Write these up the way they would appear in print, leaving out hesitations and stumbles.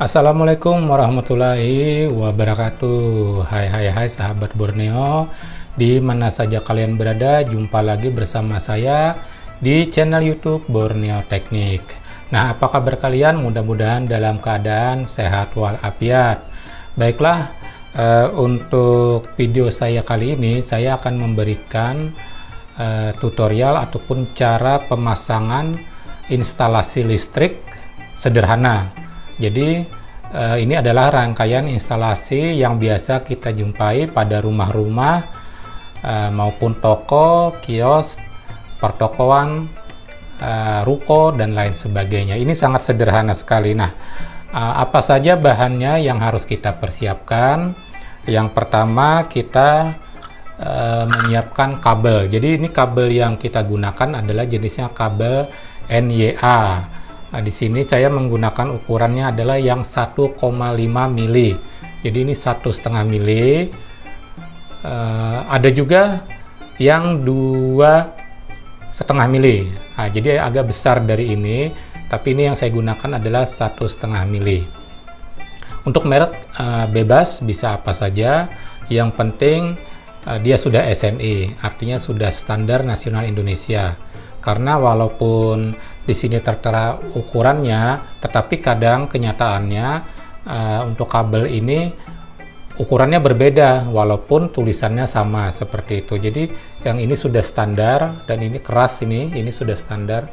Assalamualaikum warahmatullahi wabarakatuh. Hai sahabat Borneo, di mana saja kalian berada, jumpa lagi bersama saya di channel YouTube Borneo Teknik. Nah, apa kabar kalian? Mudah-mudahan dalam keadaan sehat walafiat. Baiklah, untuk video saya kali ini saya akan memberikan tutorial ataupun cara pemasangan instalasi listrik sederhana. Jadi ini adalah rangkaian instalasi yang biasa kita jumpai pada rumah-rumah maupun toko, kios, pertokoan, ruko, dan lain sebagainya. Ini sangat sederhana sekali. Nah, apa saja bahannya yang harus kita persiapkan? Yang pertama, kita menyiapkan kabel. Jadi ini kabel yang kita gunakan adalah jenisnya kabel NYA. Nah, di sini saya menggunakan ukurannya adalah yang 1,5 mili. Jadi ini 1,5 mili. Ada juga yang 2,5 mili. Nah, jadi agak besar dari ini. Tapi ini yang saya gunakan adalah 1,5 mili. Untuk merek bebas bisa apa saja. Yang penting dia sudah SNI, artinya sudah standar nasional Indonesia. Karena walaupun di sini tertera ukurannya, tetapi kadang kenyataannya untuk kabel ini ukurannya berbeda walaupun tulisannya sama seperti itu. Jadi yang ini sudah standar dan ini keras, ini sudah standar.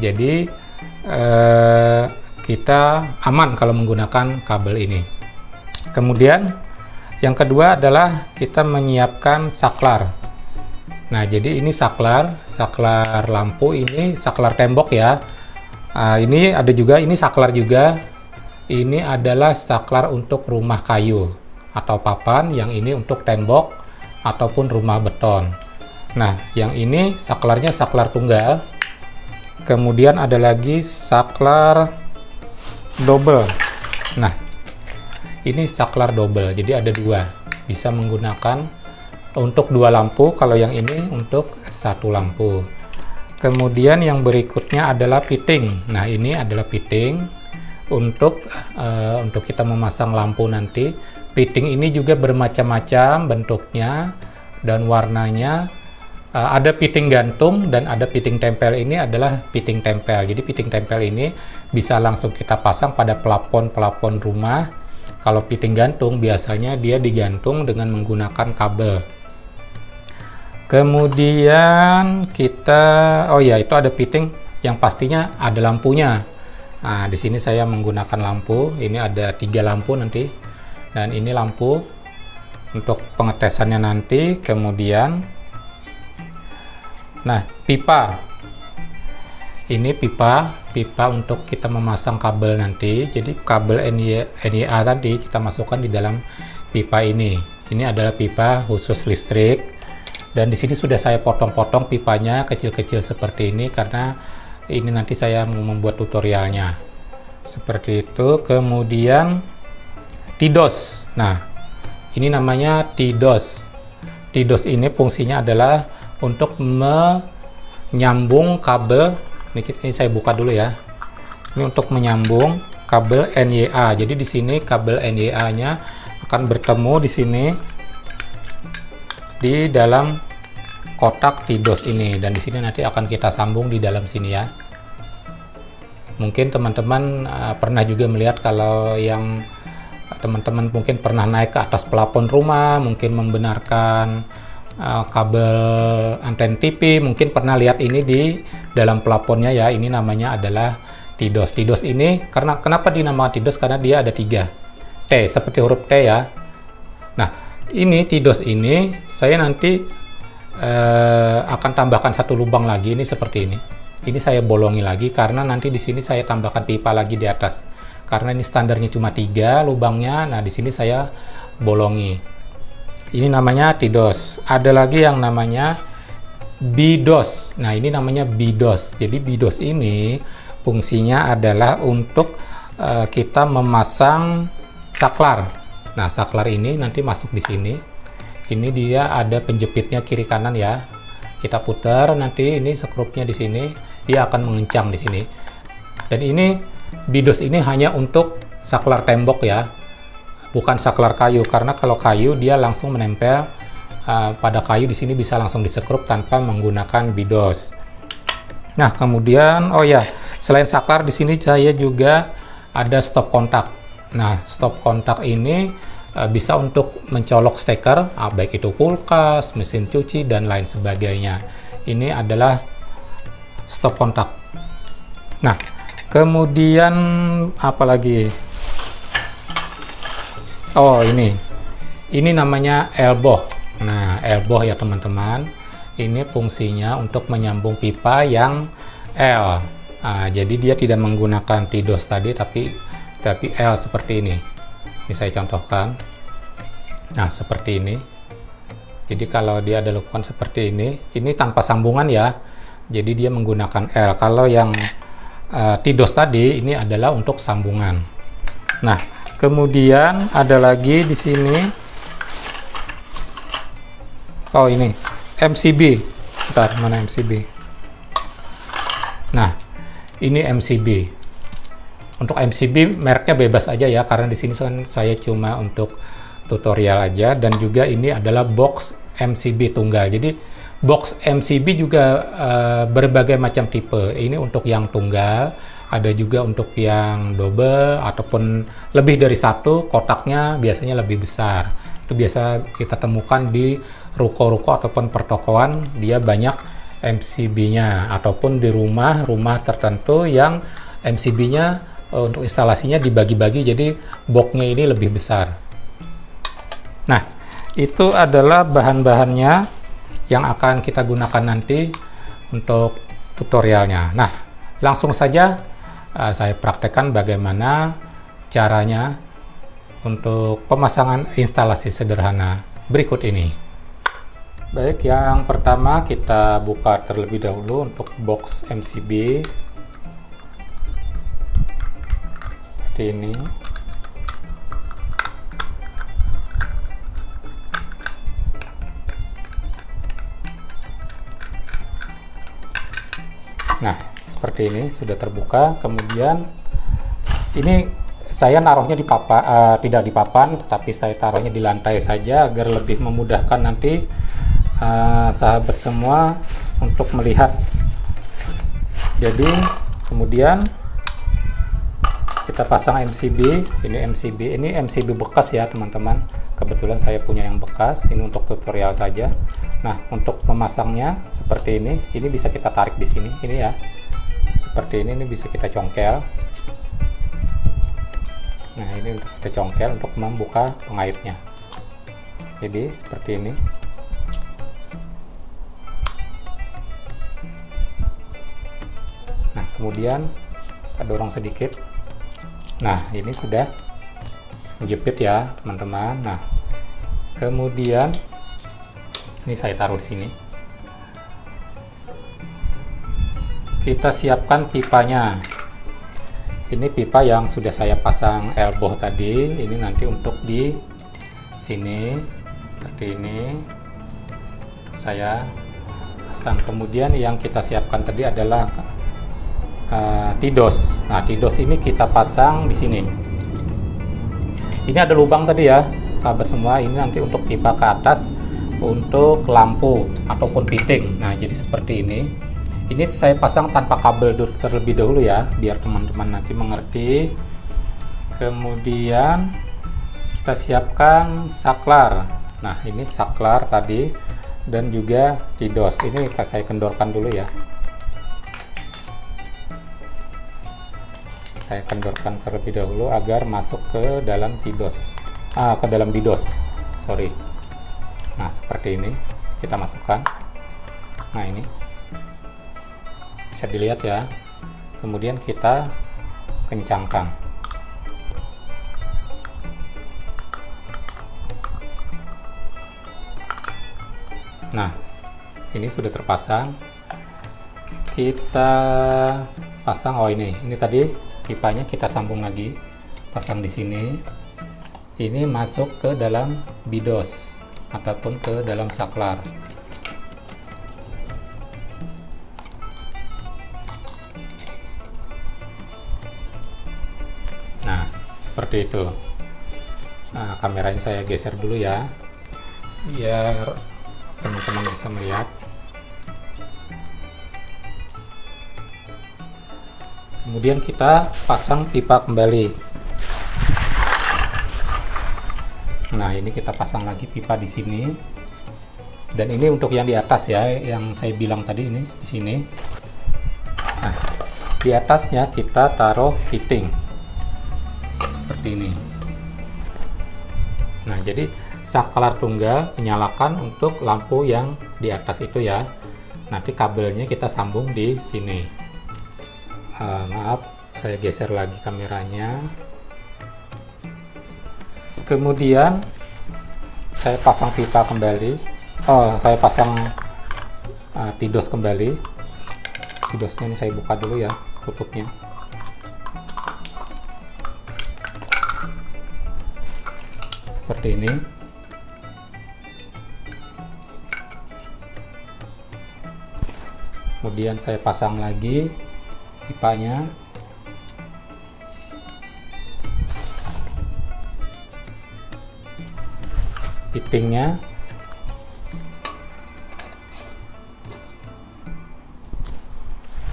Jadi kita aman kalau menggunakan kabel ini. Kemudian yang kedua adalah kita menyiapkan saklar. Nah, jadi ini saklar lampu, ini saklar tembok ya. Ini ada juga, ini saklar juga. Ini adalah saklar untuk rumah kayu atau papan, yang ini untuk tembok ataupun rumah beton. Nah, yang ini saklarnya saklar tunggal. Kemudian ada lagi saklar double. Nah, ini saklar double, jadi ada dua, bisa menggunakan untuk 2 lampu, kalau yang ini untuk 1 lampu. Kemudian yang berikutnya adalah fitting. Nah, ini adalah fitting untuk kita memasang lampu nanti. Fitting ini juga bermacam-macam bentuknya dan warnanya. Ada fitting gantung dan ada fitting tempel. Ini adalah fitting tempel. Jadi fitting tempel ini bisa langsung kita pasang pada plafon rumah. Kalau fitting gantung biasanya dia digantung dengan menggunakan kabel. Kemudian kita, itu ada fitting yang pastinya ada lampunya. Nah, di sini saya menggunakan lampu. Ini ada 3 lampu nanti, dan ini lampu untuk pengetesannya nanti. Kemudian, nah, pipa. Ini pipa untuk kita memasang kabel nanti. Jadi kabel NYA tadi kita masukkan di dalam pipa ini. Ini adalah pipa khusus listrik. Dan di sini sudah saya potong-potong pipanya kecil-kecil seperti ini karena ini nanti saya mau membuat tutorialnya. Seperti itu. Kemudian TIDOS. Nah, ini namanya TIDOS. TIDOS ini fungsinya adalah untuk menyambung kabel. Ini saya buka dulu ya. Ini untuk menyambung kabel NYA. Jadi di sini kabel NYA-nya akan bertemu di sini di dalam kotak TIDOS ini, dan di sini nanti akan kita sambung di dalam sini ya. Mungkin teman-teman pernah juga melihat, kalau yang teman-teman mungkin pernah naik ke atas plafon rumah, mungkin membenarkan kabel anten TV, mungkin pernah lihat ini di dalam plafonnya ya. Ini namanya adalah TIDOS. TIDOS ini kenapa dinamakan TIDOS? Karena dia ada 3 T, seperti huruf T ya. Nah, ini TIDOS ini saya nanti akan tambahkan 1 lubang lagi, ini seperti ini. Ini saya bolongi lagi karena nanti di sini saya tambahkan pipa lagi di atas. Karena ini standarnya cuma 3 lubangnya. Nah, di sini saya bolongi. Ini namanya TIDOS. Ada lagi yang namanya BIDOS. Nah, ini namanya BIDOS. Jadi BIDOS ini fungsinya adalah untuk kita memasang saklar. Nah, saklar ini nanti masuk di sini. Ini dia ada penjepitnya kiri kanan ya. Kita putar, nanti ini skrupnya di sini, dia akan mengencang di sini. Dan ini BIDOS ini hanya untuk saklar tembok ya, bukan saklar kayu, karena kalau kayu dia langsung menempel pada kayu. Di sini bisa langsung disekrup tanpa menggunakan bidos. Nah, kemudian oh ya, selain saklar di sini saya juga ada stop kontak. Nah, stop kontak ini bisa untuk mencolok steker, baik itu kulkas, mesin cuci, dan lain sebagainya. Ini adalah stop kontak. Nah, kemudian apa lagi? Oh, ini namanya elbow. Nah, elbow ya teman-teman, ini fungsinya untuk menyambung pipa yang L. Jadi dia tidak menggunakan TIDOS tadi, tapi L seperti ini. Ini saya contohkan. Nah, seperti ini. Jadi kalau dia ada lekukan seperti ini tanpa sambungan ya. Jadi dia menggunakan L. Kalau yang TIDOS tadi ini adalah untuk sambungan. Nah, kemudian ada lagi di sini. Oh, ini MCB. Bentar, mana MCB? Nah, ini MCB. Untuk MCB mereknya bebas aja ya, karena di sini saya cuma untuk tutorial aja. Dan juga ini adalah box MCB tunggal. Jadi box MCB juga berbagai macam tipe. Ini untuk yang tunggal, ada juga untuk yang double ataupun lebih dari satu. Kotaknya biasanya lebih besar. Itu biasa kita temukan di ruko-ruko ataupun pertokoan, dia banyak MCB-nya, ataupun di rumah tertentu yang MCB-nya untuk instalasinya dibagi-bagi, jadi boxnya ini lebih besar. Nah, itu adalah bahan-bahannya yang akan kita gunakan nanti untuk tutorialnya. Nah, langsung saja saya praktekkan bagaimana caranya untuk pemasangan instalasi sederhana berikut ini. Baik, yang pertama kita buka terlebih dahulu untuk box MCB seperti ini. Nah, seperti ini sudah terbuka. Kemudian ini saya naruhnya di tidak di papan, tetapi saya taruhnya di lantai saja agar lebih memudahkan nanti sahabat semua untuk melihat. Jadi kemudian kita pasang MCB. Ini MCB bekas ya teman-teman, kebetulan saya punya yang bekas. Ini untuk tutorial saja. Nah, untuk memasangnya seperti ini bisa kita tarik di sini, ini ya, seperti ini bisa kita congkel. Nah, ini untuk kita congkel untuk membuka pengaitnya. Jadi seperti ini. Nah, kemudian kita dorong sedikit. Nah, ini sudah menjepit ya teman-teman. Nah, kemudian ini saya taruh di sini. Kita siapkan pipanya. Ini pipa yang sudah saya pasang elbow tadi. Ini nanti untuk di sini seperti ini saya pasang. Kemudian yang kita siapkan tadi adalah TIDOS. Nah, TIDOS ini kita pasang di sini. Ini ada lubang tadi ya, sahabat semua. Ini nanti untuk pipa ke atas untuk lampu ataupun fitting. Nah, jadi seperti ini. Ini saya pasang tanpa kabel terlebih dahulu ya, biar teman-teman nanti mengerti. Kemudian kita siapkan saklar. Nah, ini saklar tadi dan juga TIDOS. Ini saya kendorkan dulu ya. Saya kendorkan terlebih dahulu agar masuk ke dalam TIDOS. Ke dalam BIDOS. Sorry. Nah, seperti ini kita masukkan. Nah, ini bisa dilihat ya. Kemudian kita kencangkan. Nah, ini sudah terpasang. Kita pasang. Oh, ini tadi pipanya kita sambung lagi, pasang di sini. Ini masuk ke dalam BIDOS ataupun ke dalam saklar. seperti itu. Nah, kameranya saya geser dulu ya, biar teman-teman bisa melihat. Kemudian kita pasang pipa kembali. Nah, ini kita pasang lagi pipa di sini. Dan ini untuk yang di atas ya, yang saya bilang tadi ini di sini. Nah, di atasnya kita taruh fitting seperti ini. Nah, jadi saklar tunggal menyalakan untuk lampu yang di atas itu ya. Nanti kabelnya kita sambung di sini. Maaf, saya geser lagi kameranya. Kemudian saya pasang pipa kembali. Saya pasang tidos kembali. Tidosnya ini saya buka dulu ya, tutupnya. Seperti ini. Kemudian saya pasang lagi pipanya. Fittingnya.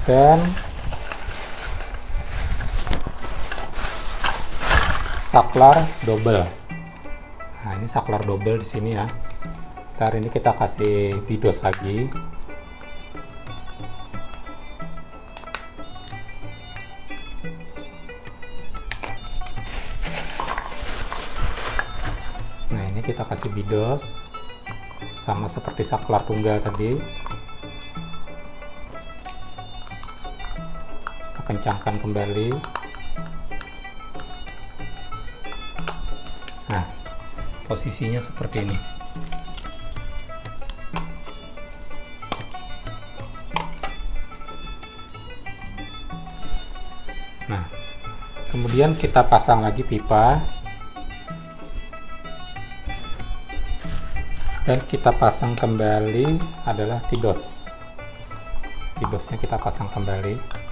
Dan saklar double. Nah, ini saklar double di sini ya. Ntar ini kita kasih bidos lagi. Nah, ini kita kasih bidos sama seperti saklar tunggal tadi. Kencangkan kembali. Nah, posisinya seperti ini. Nah, kemudian kita pasang lagi pipa dan kita pasang kembali adalah tidos. Tidosnya kita pasang kembali.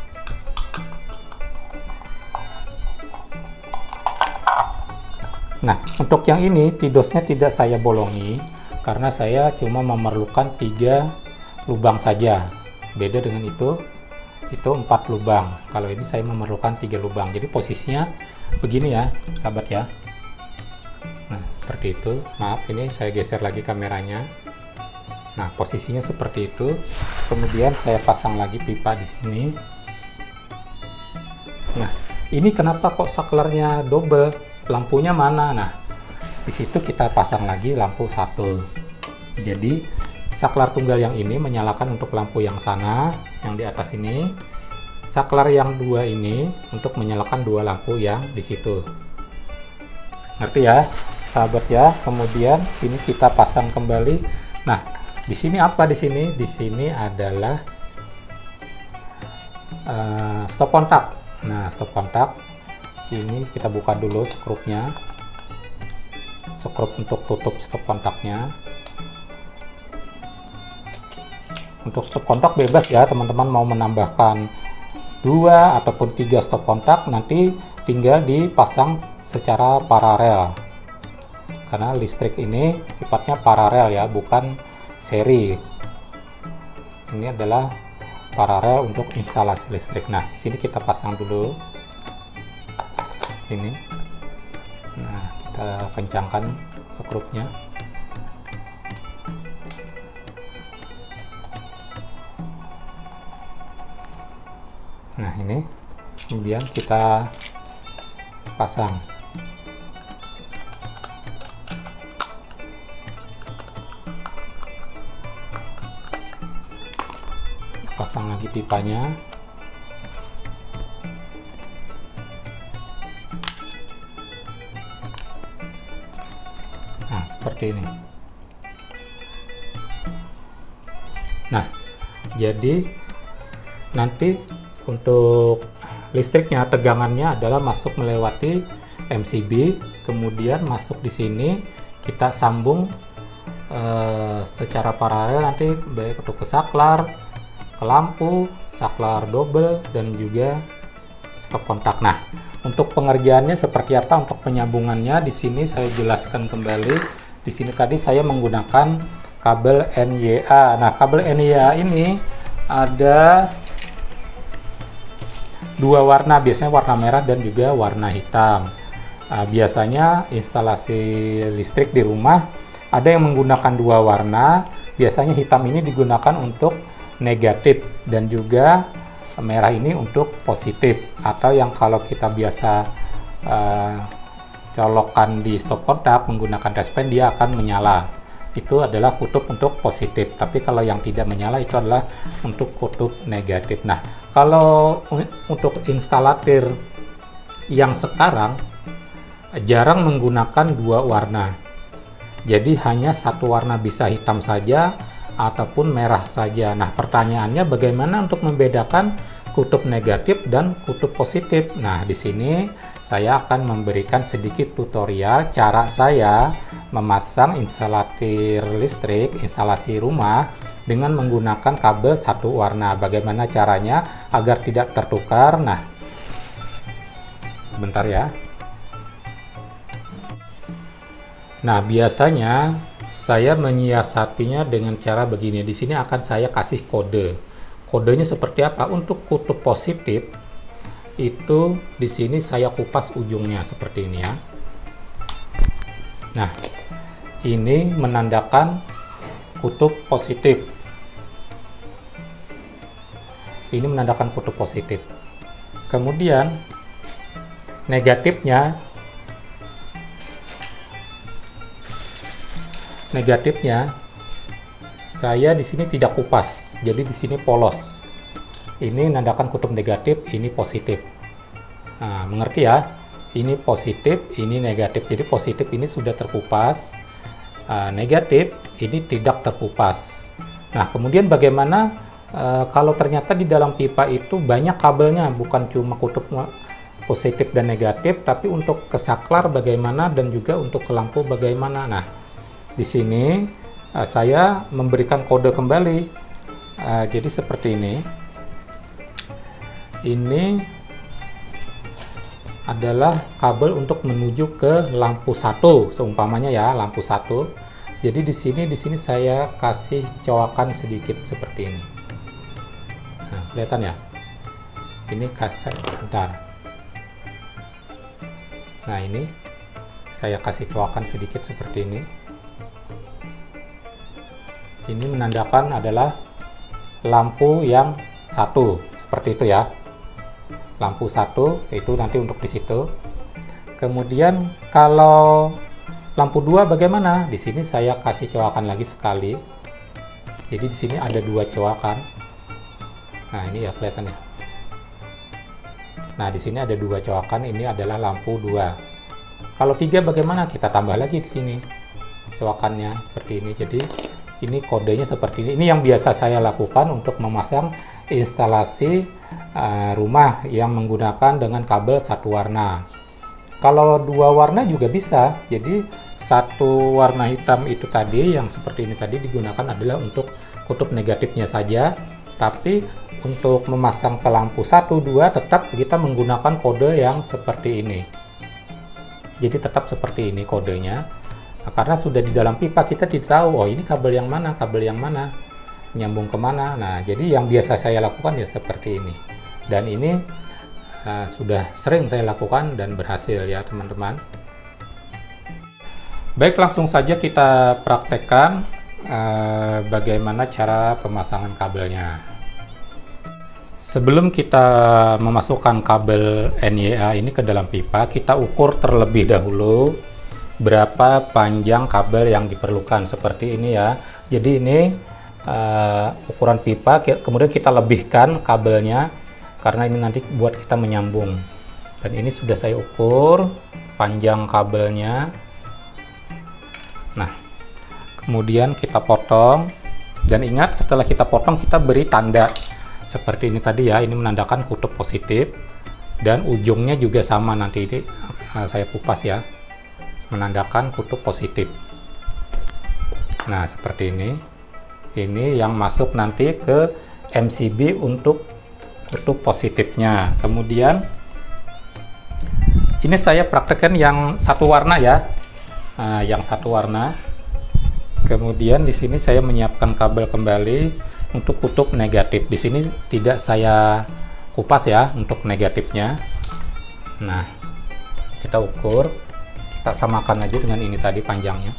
Nah, untuk yang ini tidosnya tidak saya bolongi karena saya cuma memerlukan 3 lubang saja. Beda dengan itu 4 lubang. Kalau ini saya memerlukan 3 lubang. Jadi posisinya begini ya, sahabat ya. Nah, seperti itu. Maaf, ini saya geser lagi kameranya. Nah, posisinya seperti itu. Kemudian saya pasang lagi pipa di sini. Nah, ini kenapa kok saklarnya double? Lampunya mana? Nah, di situ kita pasang lagi lampu 1. Jadi saklar tunggal yang ini menyalakan untuk lampu yang sana, yang di atas ini. Saklar yang 2 ini untuk menyalakan 2 lampu yang di situ. Ngerti ya, sahabat ya? Kemudian ini kita pasang kembali. Nah, di sini apa di sini? Di sini adalah stop kontak. Nah, stop kontak. Ini kita buka dulu skrupnya, skrup untuk tutup stop kontaknya. Untuk stop kontak bebas ya, teman-teman mau menambahkan 2 ataupun 3 stop kontak, nanti tinggal dipasang secara paralel karena listrik ini sifatnya paralel ya, bukan seri. Ini adalah paralel untuk instalasi listrik. Nah, di sini kita pasang dulu sini. Nah, kita kencangkan skrupnya. Nah, ini kemudian kita pasang. Pasang lagi pipanya. Nah, seperti ini. Nah, jadi nanti untuk listriknya, tegangannya adalah masuk melewati MCB, kemudian masuk di sini, kita sambung secara paralel nanti baik untuk ke saklar, ke lampu, saklar double, dan juga stop kontak. Nah, untuk pengerjaannya seperti apa, untuk penyambungannya di sini saya jelaskan kembali. Di sini tadi saya menggunakan kabel NYA. Nah, kabel NYA ini ada dua warna, biasanya warna merah dan juga warna hitam. Biasanya instalasi listrik di rumah ada yang menggunakan dua warna. Biasanya hitam ini digunakan untuk negatif dan juga merah ini untuk positif, atau yang kalau kita biasa colokan di stop kontak menggunakan respen, dia akan menyala. Itu adalah kutub untuk positif, tapi kalau yang tidak menyala itu adalah untuk kutub negatif. Nah, kalau untuk instalator yang sekarang jarang menggunakan dua warna, jadi hanya satu warna, bisa hitam saja ataupun merah saja. Nah, pertanyaannya bagaimana untuk membedakan kutub negatif dan kutub positif? Nah, di sini saya akan memberikan sedikit tutorial cara saya memasang instalator listrik, instalasi rumah dengan menggunakan kabel satu warna. Bagaimana caranya agar tidak tertukar? Nah, sebentar ya. Nah, biasanya saya menyiasatinya dengan cara begini. Di sini akan saya kasih kode. Kodenya seperti apa? Untuk kutub positif itu di sini saya kupas ujungnya seperti ini ya. Nah, ini menandakan kutub positif. Ini menandakan kutub positif. Kemudian negatifnya saya di sini tidak kupas, jadi di sini polos. Ini menandakan kutub negatif, ini positif. Nah, mengerti ya? Ini positif, ini negatif. Jadi positif ini sudah terkupas, negatif ini tidak terkupas. Nah, kemudian bagaimana kalau ternyata di dalam pipa itu banyak kabelnya, bukan cuma kutub positif dan negatif, tapi untuk ke saklar bagaimana dan juga untuk ke lampu bagaimana. Nah, di sini saya memberikan kode kembali. Jadi seperti ini. Ini adalah kabel untuk menuju ke lampu 1, seumpamanya ya, lampu 1. Jadi di sini saya kasih coakan sedikit seperti ini. Nah, kelihatan ya? Ini kasih bentar. Nah, ini saya kasih coakan sedikit seperti ini. Ini menandakan adalah lampu yang 1, seperti itu ya. Lampu 1 itu nanti untuk di situ. Kemudian kalau lampu 2 bagaimana? Di sini saya kasih coakan lagi sekali. Jadi di sini ada 2 coakan. Nah, ini ya kelihatan ya. Nah, di sini ada 2 coakan, ini adalah lampu 2. Kalau 3 bagaimana? Kita tambah lagi di sini coakannya seperti ini. Jadi ini kodenya seperti ini. Ini yang biasa saya lakukan untuk memasang instalasi rumah yang menggunakan dengan kabel satu warna. Kalau 2 warna juga bisa. Jadi satu warna hitam itu tadi yang seperti ini tadi digunakan adalah untuk kutub negatifnya saja. Tapi untuk memasang ke lampu 1, 2 tetap kita menggunakan kode yang seperti ini. Jadi tetap seperti ini kodenya. Nah, karena sudah di dalam pipa kita tidak tahu, oh ini kabel yang mana, nyambung kemana. Nah, jadi yang biasa saya lakukan ya seperti ini. Dan ini sudah sering saya lakukan dan berhasil ya teman-teman. Baik, langsung saja kita praktekkan bagaimana cara pemasangan kabelnya. Sebelum kita memasukkan kabel NYA ini ke dalam pipa, kita ukur terlebih dahulu berapa panjang kabel yang diperlukan seperti ini ya. Jadi ini ukuran pipa, kemudian kita lebihkan kabelnya karena ini nanti buat kita menyambung. Dan ini sudah saya ukur panjang kabelnya. Nah, kemudian kita potong, dan ingat setelah kita potong kita beri tanda seperti ini tadi ya. Ini menandakan kutub positif dan ujungnya juga sama, nanti ini saya kupas ya, menandakan kutub positif. Nah, seperti ini. Ini yang masuk nanti ke MCB untuk kutub positifnya. Kemudian Ini saya praktekkan yang satu warna ya. Nah, yang satu warna. Kemudian di sini saya menyiapkan kabel kembali untuk kutub negatif. Di sini tidak saya kupas ya untuk negatifnya. Nah, kita ukur, kita samakan aja dengan ini tadi panjangnya.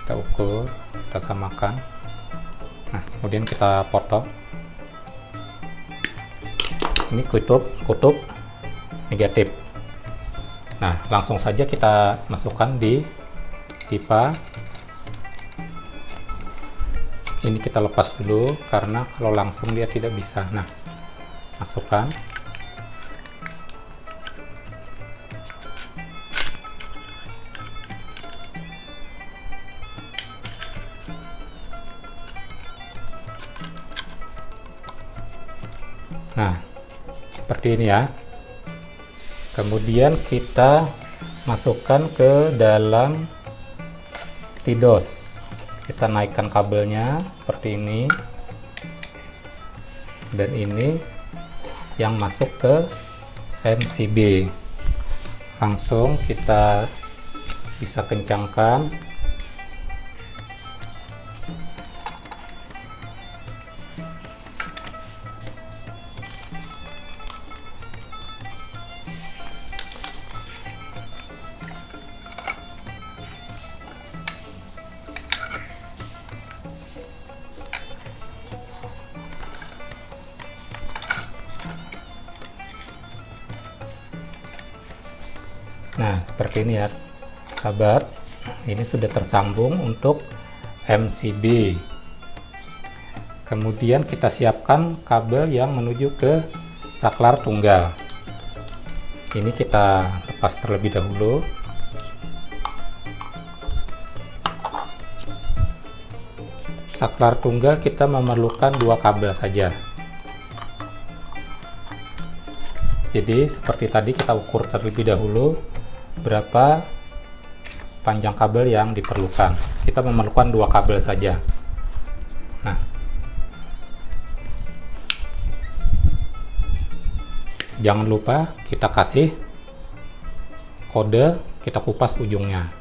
Kita ukur, kita samakan. Nah, kemudian kita potong. Ini kutub negatif. Nah, langsung saja kita masukkan di pipa. Ini kita lepas dulu karena kalau langsung dia tidak bisa. Nah, masukkan. Nah, seperti ini ya. Kemudian kita masukkan ke dalam tidos. Kita naikkan kabelnya seperti ini. Dan ini yang masuk ke MCB. Langsung kita bisa kencangkan. Nah, seperti ini ya, sahabat. Ini sudah tersambung untuk MCB. Kemudian kita siapkan kabel yang menuju ke saklar tunggal. Ini kita lepas terlebih dahulu. Saklar tunggal kita memerlukan 2 kabel saja. Jadi seperti tadi kita ukur terlebih dahulu berapa panjang kabel yang diperlukan. Kita memerlukan 2 kabel saja. Nah, jangan lupa kita kasih kode, kita kupas ujungnya.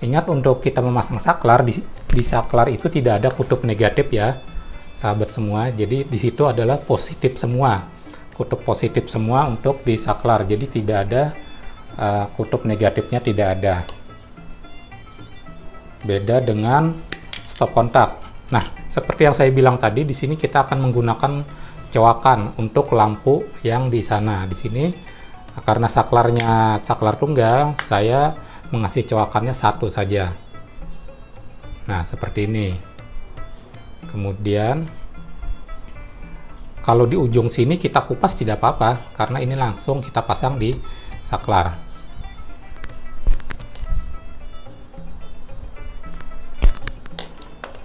Ingat, untuk kita memasang saklar, di saklar itu tidak ada kutub negatif ya, sahabat semua. Jadi di situ adalah positif semua, kutub positif semua untuk di saklar. Jadi tidak ada kutub negatifnya, tidak ada. Beda dengan stop kontak. Nah, seperti yang saya bilang tadi, di sini kita akan menggunakan cowakan untuk lampu yang di sana. Di sini karena saklarnya saklar tunggal, saya mengasih cowakannya 1 saja. Nah, seperti ini. Kemudian kalau di ujung sini kita kupas tidak apa-apa, karena ini langsung kita pasang di saklar.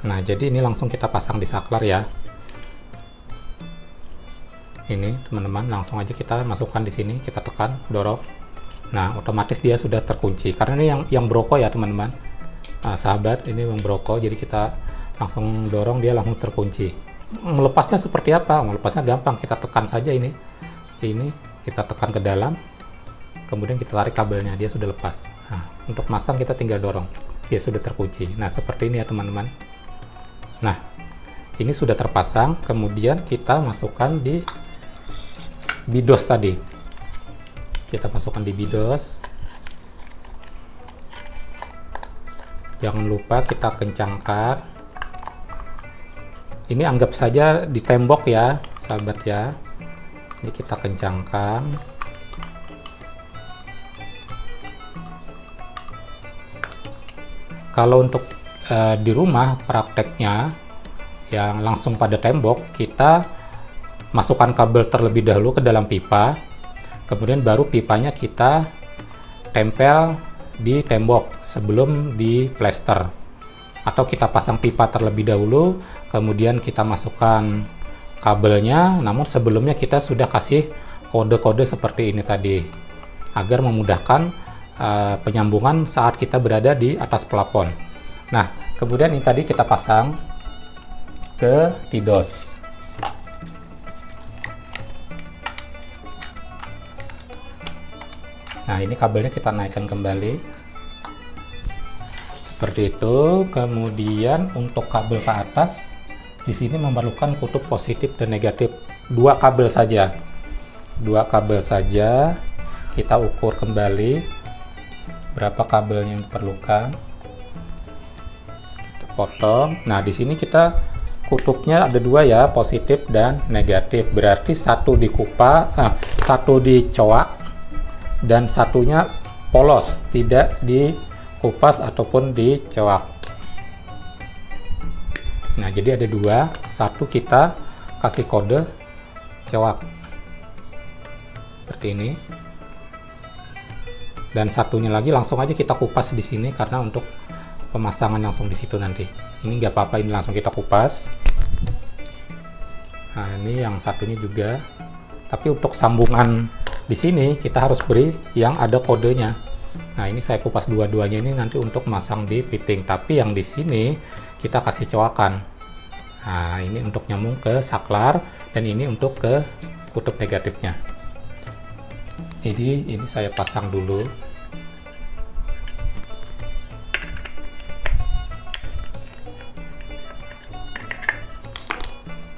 Nah, jadi ini langsung kita pasang di saklar ya. Ini teman-teman, langsung aja kita masukkan di sini, kita tekan, dorong. Nah, otomatis dia sudah terkunci. Karena ini yang broko ya teman-teman. Nah, sahabat, ini yang broko, jadi kita langsung dorong, dia langsung terkunci. Melepasnya seperti apa? Melepasnya gampang, kita tekan saja ini kita tekan ke dalam, kemudian kita tarik kabelnya, dia sudah lepas. Nah, untuk masang kita tinggal dorong, dia sudah terkunci. Nah, seperti ini ya teman-teman. Nah, ini sudah terpasang, kemudian kita masukkan di bidos tadi. Kita masukkan di bidos. Jangan lupa kita kencangkan. Ini anggap saja di tembok ya, sahabat ya. Ini kita kencangkan. Kalau untuk di rumah prakteknya yang langsung pada tembok, kita masukkan kabel terlebih dahulu ke dalam pipa. Kemudian baru pipanya kita tempel di tembok sebelum di plester. Atau kita pasang pipa terlebih dahulu, kemudian kita masukkan kabelnya, namun sebelumnya kita sudah kasih kode-kode seperti ini tadi, agar memudahkan penyambungan saat kita berada di atas plafon. Nah, kemudian ini tadi kita pasang ke tidos. Nah, ini kabelnya kita naikkan kembali seperti itu. Kemudian untuk kabel ke atas di sini memerlukan kutub positif dan negatif. Dua kabel saja kita ukur kembali berapa kabelnya yang diperlukan, kita potong. Nah, di sini kita kutubnya ada dua ya, positif dan negatif, berarti satu dikupas, satu dicoak dan satunya polos, tidak dikupas ataupun dicoak. Nah, jadi ada dua, satu kita kasih kode coak seperti ini, dan satunya lagi langsung aja kita kupas di sini karena untuk pemasangan langsung di situ nanti. Ini nggak apa-apa, ini langsung kita kupas. Nah, ini yang satunya juga, tapi untuk sambungan di sini kita harus beri yang ada kodenya. Nah, ini saya kupas dua-duanya ini nanti untuk masang di fitting, tapi yang di sini kita kasih coakan. Nah, ini untuk nyambung ke saklar dan ini untuk ke kutub negatifnya. Jadi ini saya pasang dulu.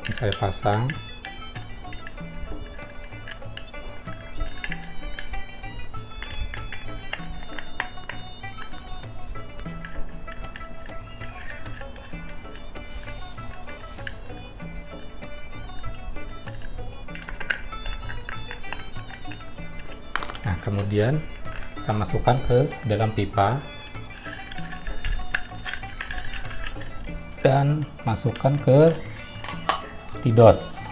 Ini saya pasang. Nah, kemudian kita masukkan ke dalam pipa dan masukkan ke tidos.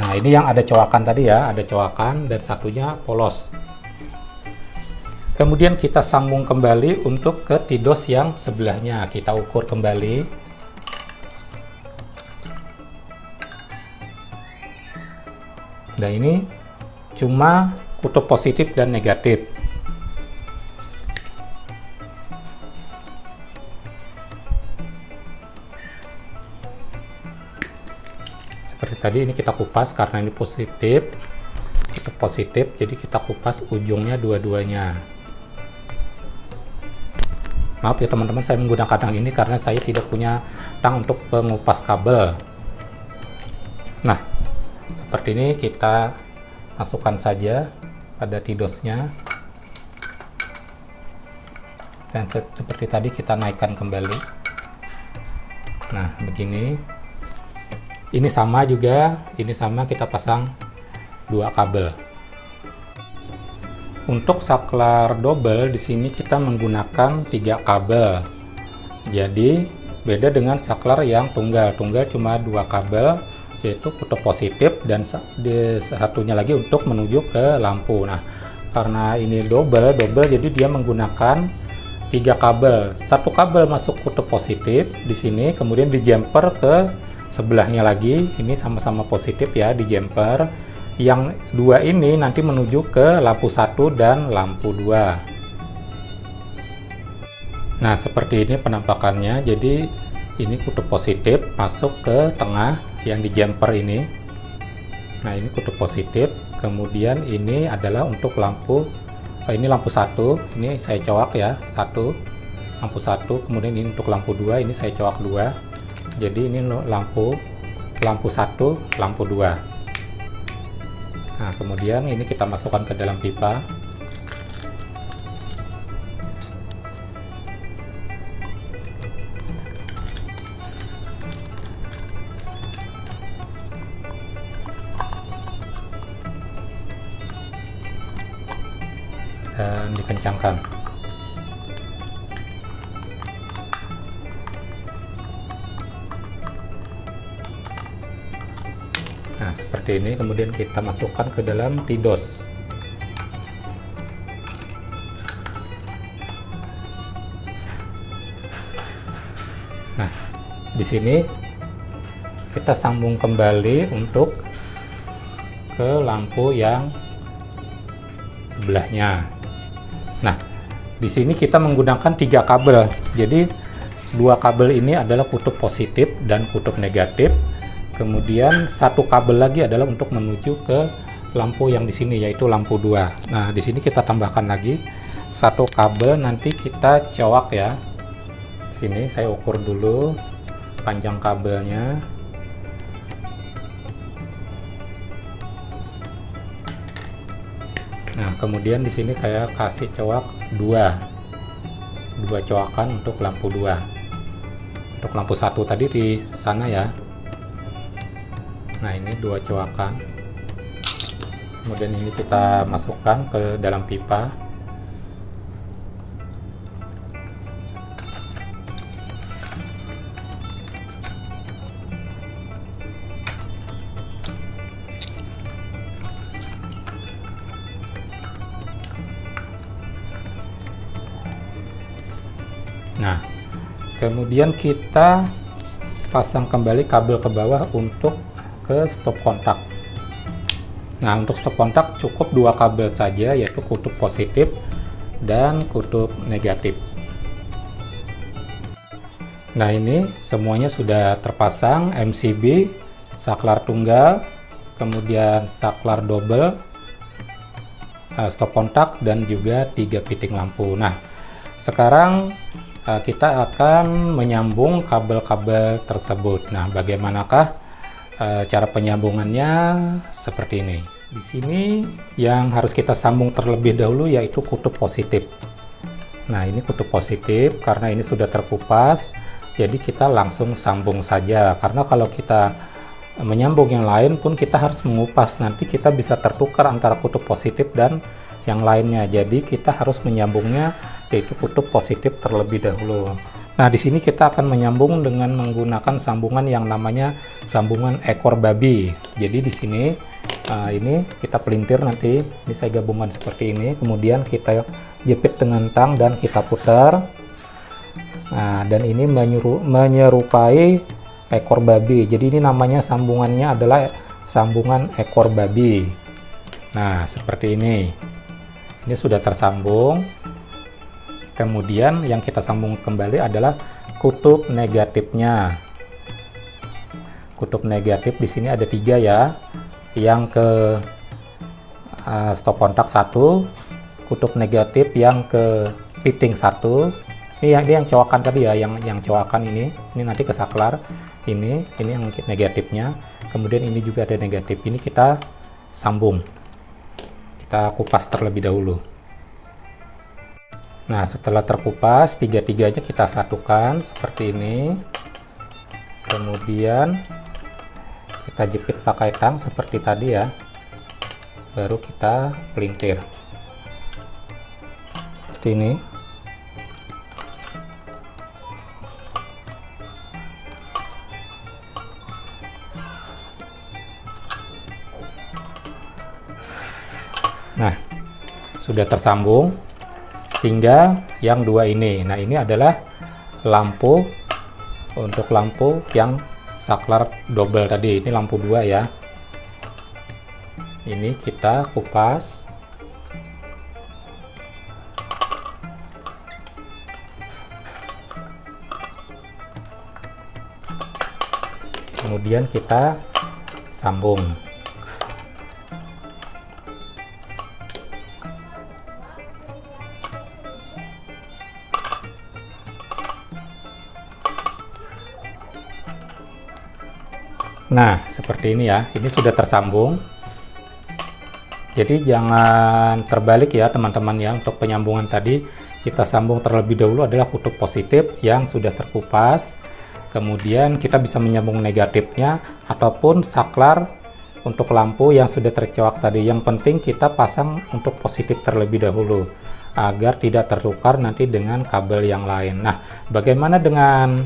Nah, ini yang ada coakan tadi ya, ada coakan dan satunya polos. Kemudian kita sambung kembali untuk ke tidos yang sebelahnya, kita ukur kembali. Nah, ini cuma kutub positif dan negatif. Seperti tadi, ini kita kupas karena ini positif, kutub positif, jadi kita kupas ujungnya dua-duanya. Maaf ya teman-teman, saya menggunakan tang ini karena saya tidak punya tang untuk pengupas kabel. Nah, seperti ini kita masukkan saja pada tidosnya, dan seperti tadi kita naikkan kembali. Nah, begini. Ini sama juga, ini sama, kita pasang dua kabel. Untuk saklar double di sini kita menggunakan 3 kabel. Jadi beda dengan saklar yang tunggal. Tunggal cuma 2 kabel, yaitu kutub positif dan satunya lagi untuk menuju ke lampu. Nah, karena ini double jadi dia menggunakan 3 kabel. Satu kabel masuk kutub positif di sini, kemudian di jumper ke sebelahnya lagi, ini sama-sama positif ya, di jumper. Yang 2 ini nanti menuju ke lampu 1 dan lampu 2. Nah, seperti ini penampakannya. Jadi ini kutub positif masuk ke tengah yang di jumper ini. Nah, ini kutub positif. Kemudian ini adalah untuk lampu, ini lampu 1, ini saya coak ya, 1, lampu 1. Kemudian ini untuk lampu 2, ini saya coak 2. Jadi ini lampu 1, lampu 2. Nah, kemudian ini kita masukkan ke dalam pipa. Dan dikencangkan. Nah, seperti ini. Kemudian kita masukkan ke dalam tidos. Nah, di sini kita sambung kembali untuk ke lampu yang sebelahnya. Nah, di sini kita menggunakan 3 kabel. Jadi 2 kabel ini adalah kutub positif dan kutub negatif. Kemudian 1 kabel lagi adalah untuk menuju ke lampu yang di sini, yaitu lampu 2. Nah, di sini kita tambahkan lagi satu kabel, nanti kita cowok ya. Sini saya ukur dulu panjang kabelnya. Nah, kemudian di sini saya kasih cowok dua cowakan untuk lampu 2. Untuk lampu 1 tadi di sana ya. Nah, ini 2 cowakan. Kemudian ini kita masukkan ke dalam pipa. Nah, kemudian kita pasang kembali kabel ke bawah untuk ke stop kontak. Nah, untuk stop kontak cukup 2 kabel saja, yaitu kutub positif dan kutub negatif. Nah, ini semuanya sudah terpasang MCB, saklar tunggal, kemudian saklar double, stop kontak, dan juga 3 fitting lampu. Nah, sekarang kita akan menyambung kabel-kabel tersebut. Nah, bagaimanakah cara penyambungannya? Seperti ini. Di sini yang harus kita sambung terlebih dahulu yaitu kutub positif. Nah, ini kutub positif karena ini sudah terkupas, jadi kita langsung sambung saja. Karena kalau kita menyambung yang lain pun kita harus mengupas, nanti kita bisa tertukar antara kutub positif dan yang lainnya. Jadi kita harus menyambungnya yaitu kutub positif terlebih dahulu. Nah, di sini kita akan menyambung dengan menggunakan sambungan yang namanya sambungan ekor babi. Jadi di sini ini kita pelintir nanti. Ini saya gabungkan seperti ini. Kemudian kita jepit dengan tang dan kita putar. Nah, dan ini menyerupai ekor babi. Jadi ini namanya sambungannya adalah sambungan ekor babi. Nah, seperti ini. Ini sudah tersambung. Kemudian yang kita sambung kembali adalah kutub negatifnya. Kutub negatif di sini ada 3 ya. Yang ke stop kontak 1, kutub negatif yang ke fitting 1. Ini yang cowakan tadi ya, yang cowakan ini nanti ke saklar. Ini yang negatifnya. Kemudian ini juga ada negatif. Ini kita sambung. Kita kupas terlebih dahulu. Nah, setelah terkupas, 3-tiganya kita satukan seperti ini. Kemudian kita jepit pakai tang seperti tadi ya. Baru kita pelintir. Seperti ini. Nah, sudah tersambung. Tinggal yang 2 ini. Nah, ini adalah lampu, untuk lampu yang saklar double tadi. Ini lampu 2 ya. Ini kita kupas. Kemudian kita sambung. Nah, seperti ini ya. Ini sudah tersambung. Jadi jangan terbalik ya teman-teman ya. Untuk penyambungan tadi kita sambung terlebih dahulu adalah kutub positif yang sudah terkupas. Kemudian kita bisa menyambung negatifnya ataupun saklar untuk lampu yang sudah tercoak tadi. Yang penting kita pasang untuk positif terlebih dahulu agar tidak tertukar nanti dengan kabel yang lain. Nah, bagaimana dengan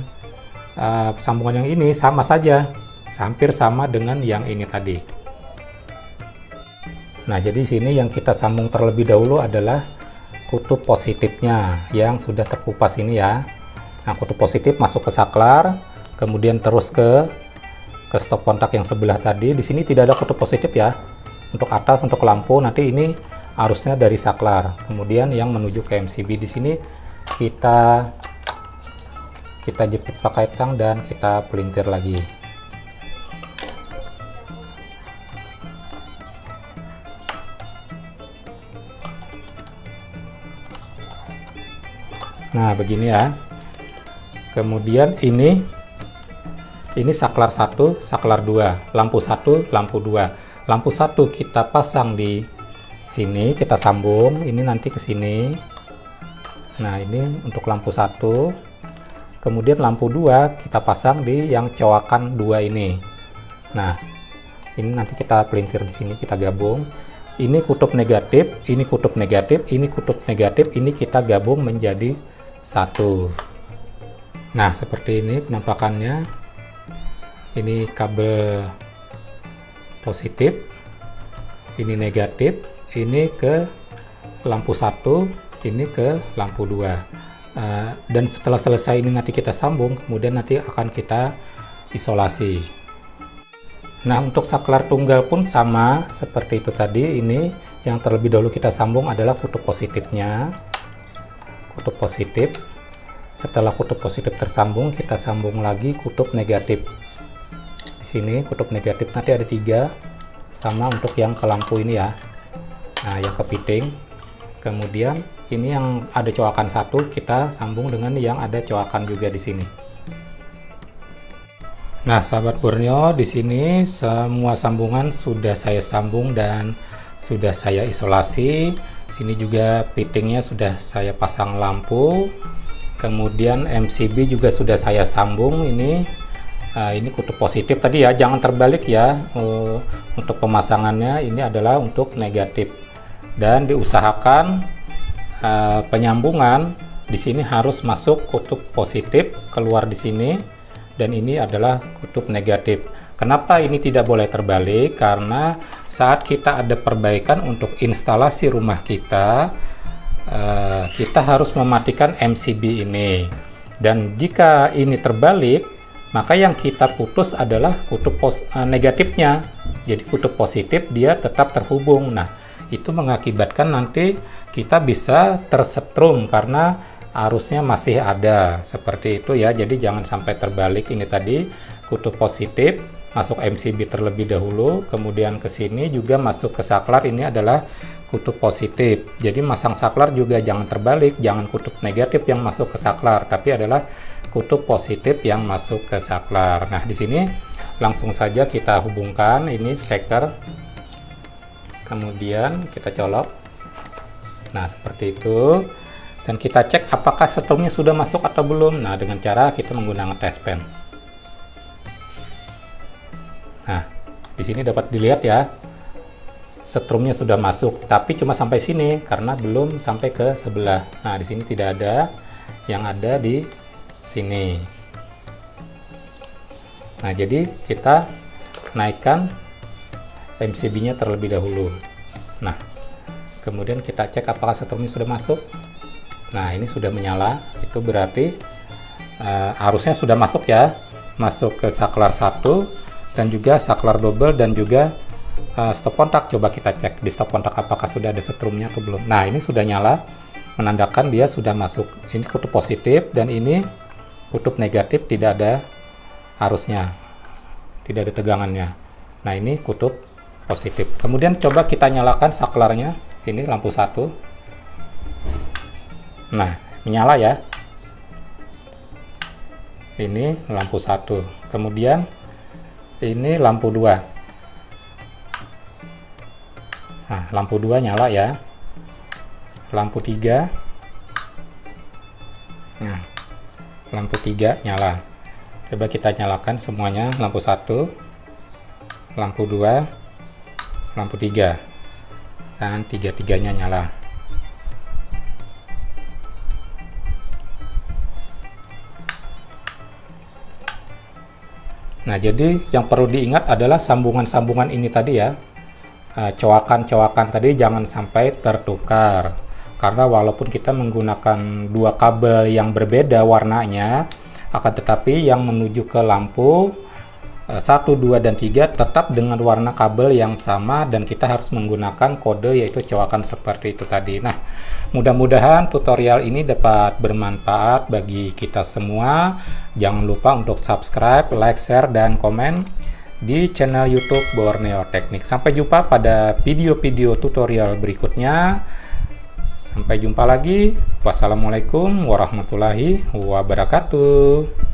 sambungan yang ini? Sama saja. Hampir sama dengan yang ini tadi. Nah, jadi sini yang kita sambung terlebih dahulu adalah kutub positifnya yang sudah terkupas ini ya. Nah, kutub positif masuk ke saklar, kemudian terus ke stop kontak yang sebelah tadi. Di sini tidak ada kutub positif ya. Untuk atas, untuk lampu nanti ini arusnya dari saklar. Kemudian yang menuju ke MCB di sini kita jepit pakai tang dan kita pelintir lagi. Nah, begini ya. Kemudian ini saklar 1, saklar 2, lampu 1, lampu 2. Lampu 1 kita pasang di sini, kita sambung ini nanti ke sini. Nah, ini untuk lampu 1. Kemudian lampu 2 kita pasang di yang coakan 2 ini. Nah, ini nanti kita pelintir di sini, kita gabung. Ini kutub negatif, ini kutub negatif, ini kutub negatif, ini kita gabung menjadi satu. Nah, seperti ini penampakannya. Ini kabel positif, ini negatif, ini ke lampu 1, ini ke lampu 2. Dan setelah selesai ini nanti kita sambung, kemudian nanti akan kita isolasi. Nah, untuk saklar tunggal pun sama seperti itu tadi. Ini yang terlebih dahulu kita sambung adalah kutub positifnya, kutub positif. Setelah kutub positif tersambung, kita sambung lagi kutub negatif. Di sini kutub negatif nanti ada 3, sama untuk yang ke lampu ini ya. Nah, yang kepiting. Kemudian ini yang ada coakan 1 kita sambung dengan yang ada coakan juga di sini. Nah, sahabat Borneo, di sini semua sambungan sudah saya sambung dan sudah saya isolasi. Sini juga pitingnya sudah saya pasang lampu. Kemudian MCB juga sudah saya sambung ini. Ini kutub positif tadi ya, jangan terbalik ya. Untuk pemasangannya ini adalah untuk negatif. Dan diusahakan penyambungan di sini harus masuk kutub positif, keluar di sini. Dan ini adalah kutub negatif. Kenapa ini tidak boleh terbalik? Karena saat kita ada perbaikan untuk instalasi rumah kita, kita harus mematikan MCB ini. Dan jika ini terbalik, maka yang kita putus adalah kutub negatifnya. Jadi kutub positif dia tetap terhubung. Nah, itu mengakibatkan nanti kita bisa tersetrum karena arusnya masih ada seperti itu ya. Jadi jangan sampai terbalik. Ini tadi kutub positif masuk MCB terlebih dahulu, kemudian ke sini juga masuk ke saklar, ini adalah kutub positif. Jadi masang saklar juga jangan terbalik, jangan kutub negatif yang masuk ke saklar, tapi adalah kutub positif yang masuk ke saklar. Nah, di sini langsung saja kita hubungkan ini steker, kemudian kita colok. Nah, seperti itu. Dan kita cek apakah setrumnya sudah masuk atau belum. Nah, dengan cara kita menggunakan test pen. Nah, di sini dapat dilihat ya, setrumnya sudah masuk, tapi cuma sampai sini karena belum sampai ke sebelah. Nah, di sini tidak ada, yang ada di sini. Nah, jadi kita naikkan MCB-nya terlebih dahulu. Nah, kemudian kita cek apakah setrumnya sudah masuk. Nah, ini sudah menyala, itu berarti arusnya sudah masuk ya, masuk ke saklar 1 dan juga saklar double dan juga stop kontak. Coba kita cek di stop kontak apakah sudah ada setrumnya atau belum. Nah, ini sudah nyala, menandakan dia sudah masuk. Ini kutub positif dan ini kutub negatif, tidak ada arusnya, tidak ada tegangannya. Nah, ini kutub positif. Kemudian coba kita nyalakan saklarnya, ini lampu 1. Nah, menyala ya. Ini lampu 1. Kemudian ini lampu 2. Nah, lampu 2 nyala ya. Lampu 3. Nah, lampu 3 nyala. Coba kita nyalakan semuanya, lampu 1, lampu 2, lampu 3. Dan tiga-tiganya nyala. Nah, jadi yang perlu diingat adalah sambungan-sambungan ini tadi ya, coakan-coakan tadi jangan sampai tertukar. Karena walaupun kita menggunakan dua kabel yang berbeda warnanya, akan tetapi yang menuju ke lampu 1, 2, dan 3 tetap dengan warna kabel yang sama dan kita harus menggunakan kode yaitu coakan seperti itu tadi. Nah, mudah-mudahan tutorial ini dapat bermanfaat bagi kita semua. Jangan lupa untuk subscribe, like, share, dan komen di channel YouTube Borneo Teknik. Sampai jumpa pada video-video tutorial berikutnya. Sampai jumpa lagi. Wassalamualaikum warahmatullahi wabarakatuh.